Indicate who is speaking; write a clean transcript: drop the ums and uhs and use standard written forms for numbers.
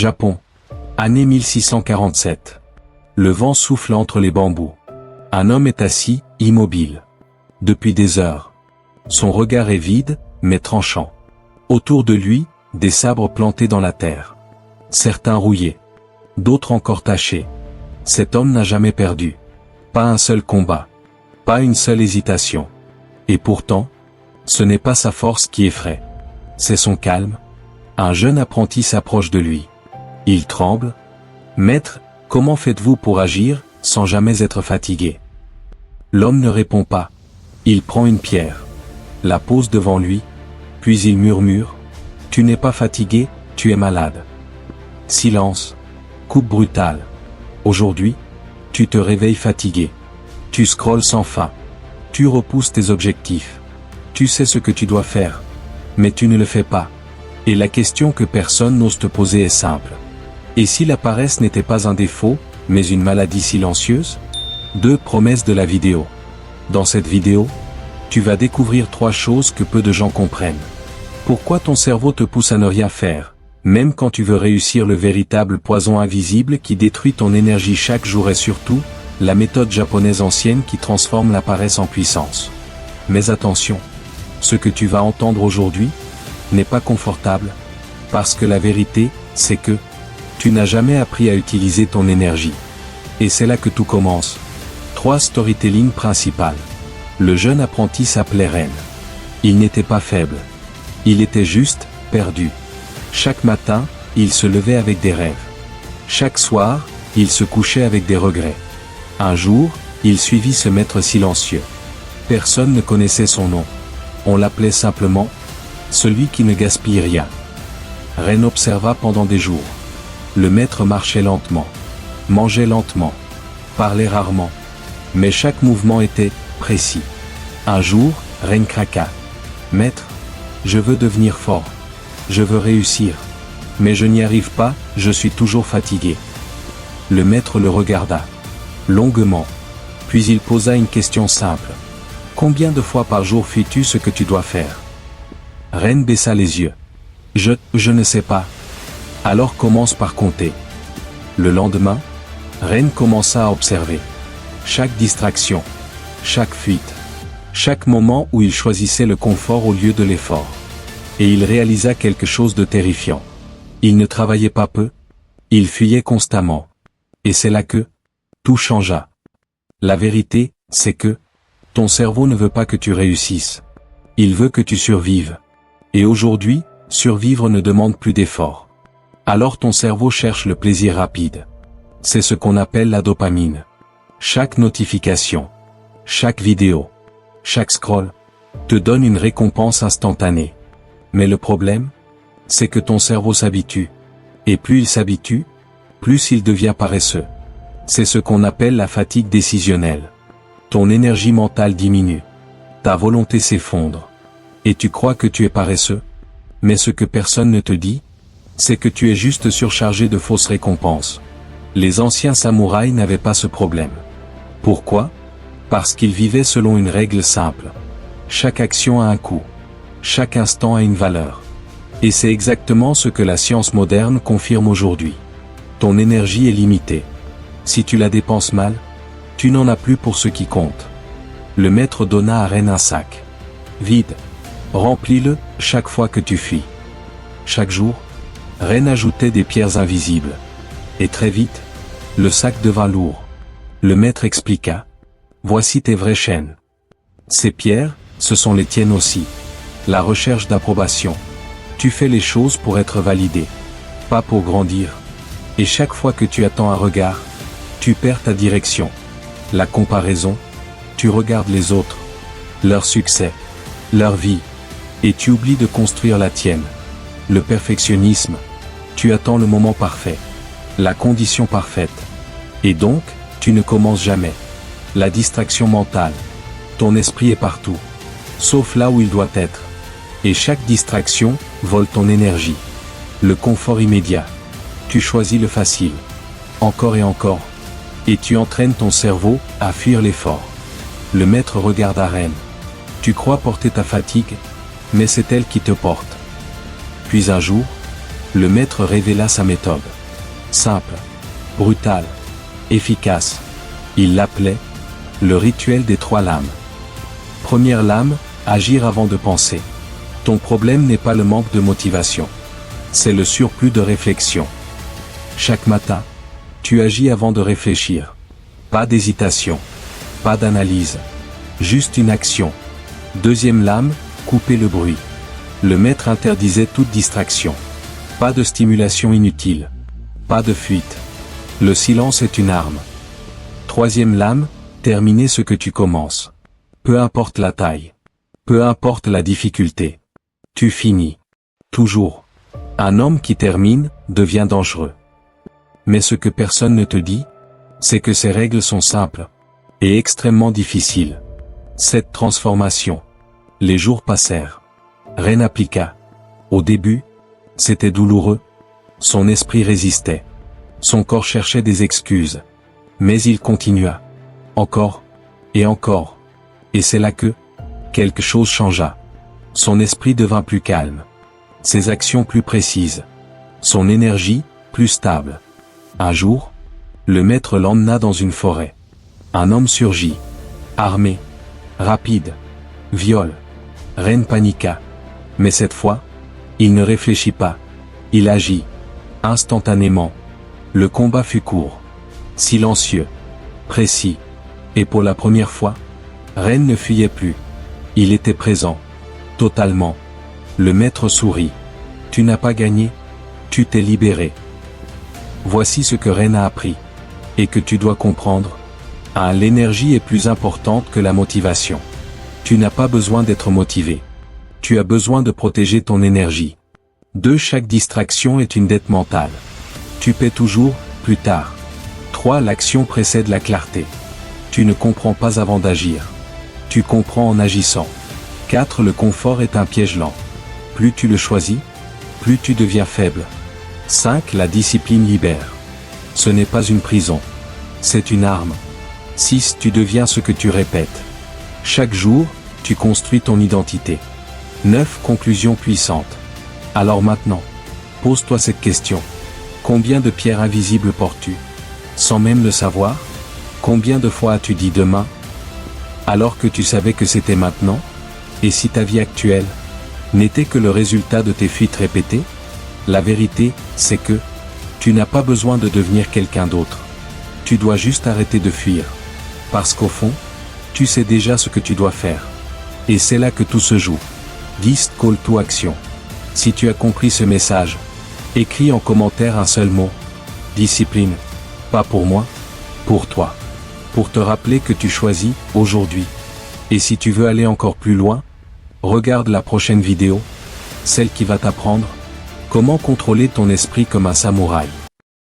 Speaker 1: Japon. Année 1647. Le vent souffle entre les bambous. Un homme est assis, immobile. Depuis des heures. Son regard est vide, mais tranchant. Autour de lui, des sabres plantés dans la terre. Certains rouillés. D'autres encore tachés. Cet homme n'a jamais perdu. Pas un seul combat. Pas une seule hésitation. Et pourtant, ce n'est pas sa force qui effraie. C'est son calme. Un jeune apprenti s'approche de lui. Il tremble. « Maître, comment faites-vous pour agir, sans jamais être fatigué ?» L'homme ne répond pas. Il prend une pierre. La pose devant lui. Puis il murmure. « Tu n'es pas fatigué, tu es malade. » Silence. Coupe brutale. Aujourd'hui, tu te réveilles fatigué. Tu scrolles sans fin. Tu repousses tes objectifs. Tu sais ce que tu dois faire. Mais tu ne le fais pas. Et la question que personne n'ose te poser est simple. Et si la paresse n'était pas un défaut, mais une maladie silencieuse? 2 promesses de la vidéo. Dans cette vidéo, tu vas découvrir 3 choses que peu de gens comprennent. Pourquoi ton cerveau te pousse à ne rien faire, même quand tu veux réussir, le véritable poison invisible qui détruit ton énergie chaque jour, et surtout, la méthode japonaise ancienne qui transforme la paresse en puissance. Mais attention, ce que tu vas entendre aujourd'hui n'est pas confortable, parce que la vérité, c'est que tu n'as jamais appris à utiliser ton énergie. Et c'est là que tout commence. 3 storytelling principales. Le jeune apprenti s'appelait Ren. Il n'était pas faible. Il était juste perdu. Chaque matin, il se levait avec des rêves. Chaque soir, il se couchait avec des regrets. Un jour, il suivit ce maître silencieux. Personne ne connaissait son nom. On l'appelait simplement « celui qui ne gaspille rien ». Ren observa pendant des jours. Le maître marchait lentement, mangeait lentement, parlait rarement. Mais chaque mouvement était précis. Un jour, Ren craqua. « Maître, je veux devenir fort. Je veux réussir. Mais je n'y arrive pas, je suis toujours fatigué. » Le maître le regarda longuement. Puis il posa une question simple. « Combien de fois par jour fais-tu ce que tu dois faire ?» Ren baissa les yeux. « Je ne sais pas. » « Alors commence par compter. » Le lendemain, Ren commença à observer. Chaque distraction, chaque fuite, chaque moment où il choisissait le confort au lieu de l'effort. Et il réalisa quelque chose de terrifiant. Il ne travaillait pas peu, il fuyait constamment. Et c'est là que tout changea. La vérité, c'est que ton cerveau ne veut pas que tu réussisses. Il veut que tu survives. Et aujourd'hui, survivre ne demande plus d'effort. Alors ton cerveau cherche le plaisir rapide. C'est ce qu'on appelle la dopamine. Chaque notification, chaque vidéo, chaque scroll, te donne une récompense instantanée. Mais le problème, c'est que ton cerveau s'habitue. Et plus il s'habitue, plus il devient paresseux. C'est ce qu'on appelle la fatigue décisionnelle. Ton énergie mentale diminue. Ta volonté s'effondre. Et tu crois que tu es paresseux. Mais ce que personne ne te dit, c'est que tu es juste surchargé de fausses récompenses. Les anciens samouraïs n'avaient pas ce problème. Pourquoi? Parce qu'ils vivaient selon une règle simple. Chaque action a un coût. Chaque instant a une valeur. Et c'est exactement ce que la science moderne confirme aujourd'hui. Ton énergie est limitée. Si tu la dépenses mal, tu n'en as plus pour ce qui compte. Le maître donna à Ren un sac. Vide. Remplis-le chaque fois que tu fuis. Chaque jour, Ren ajoutait des pierres invisibles. Et très vite, le sac devint lourd. Le maître expliqua. Voici tes vraies chaînes. Ces pierres, ce sont les tiennes aussi. La recherche d'approbation. Tu fais les choses pour être validé. Pas pour grandir. Et chaque fois que tu attends un regard, tu perds ta direction. La comparaison, tu regardes les autres. Leur succès. Leur vie. Et tu oublies de construire la tienne. Le perfectionnisme. Tu attends le moment parfait. La condition parfaite. Et donc, tu ne commences jamais. La distraction mentale. Ton esprit est partout. Sauf là où il doit être. Et chaque distraction vole ton énergie. Le confort immédiat. Tu choisis le facile. Encore et encore. Et tu entraînes ton cerveau à fuir l'effort. Le maître regarda Ren. Tu crois porter ta fatigue, mais c'est elle qui te porte. Puis un jour, le maître révéla sa méthode. Simple, brutale, efficace. Il l'appelait le rituel des 3 lames. Première lame, agir avant de penser. Ton problème n'est pas le manque de motivation. C'est le surplus de réflexion. Chaque matin, tu agis avant de réfléchir. Pas d'hésitation. Pas d'analyse. Juste une action. Deuxième lame, couper le bruit. Le maître interdisait toute distraction. Pas de stimulation inutile. Pas de fuite. Le silence est une arme. Troisième lame, terminer ce que tu commences. Peu importe la taille. Peu importe la difficulté. Tu finis. Toujours. Un homme qui termine, devient dangereux. Mais ce que personne ne te dit, c'est que ces règles sont simples. Et extrêmement difficiles. Cette transformation. Les jours passèrent. Ren appliqua. Au début, c'était douloureux. Son esprit résistait. Son corps cherchait des excuses. Mais il continua. Encore. Et encore. Et c'est là que quelque chose changea. Son esprit devint plus calme. Ses actions plus précises. Son énergie, plus stable. Un jour, le maître l'emmena dans une forêt. Un homme surgit. Armé. Rapide. Viol. Ren paniqua. Mais cette fois, il ne réfléchit pas. Il agit. Instantanément. Le combat fut court. Silencieux. Précis. Et pour la première fois, Ren ne fuyait plus. Il était présent. Totalement. Le maître sourit. Tu n'as pas gagné. Tu t'es libéré. Voici ce que Ren a appris. Et que tu dois comprendre. 1. L'énergie est plus importante que la motivation. Tu n'as pas besoin d'être motivé. Tu as besoin de protéger ton énergie. 2. Chaque distraction est une dette mentale. Tu paies toujours, plus tard. 3. L'action précède la clarté. Tu ne comprends pas avant d'agir. Tu comprends en agissant. 4. Le confort est un piège lent. Plus tu le choisis, plus tu deviens faible. 5. La discipline libère. Ce n'est pas une prison. C'est une arme. 6. Tu deviens ce que tu répètes. Chaque jour, tu construis ton identité. 9. Conclusion puissante. Alors maintenant, pose-toi cette question. Combien de pierres invisibles portes-tu? Sans même le savoir? Combien de fois as-tu dit demain? Alors que tu savais que c'était maintenant? Et si ta vie actuelle n'était que le résultat de tes fuites répétées? La vérité, c'est que tu n'as pas besoin de devenir quelqu'un d'autre. Tu dois juste arrêter de fuir. Parce qu'au fond, tu sais déjà ce que tu dois faire. Et c'est là que tout se joue. 10. Call to action. Si tu as compris ce message, écris en commentaire un seul mot. Discipline. Pas pour moi, pour toi. Pour te rappeler que tu choisis, aujourd'hui. Et si tu veux aller encore plus loin, regarde la prochaine vidéo, celle qui va t'apprendre comment contrôler ton esprit comme un samouraï.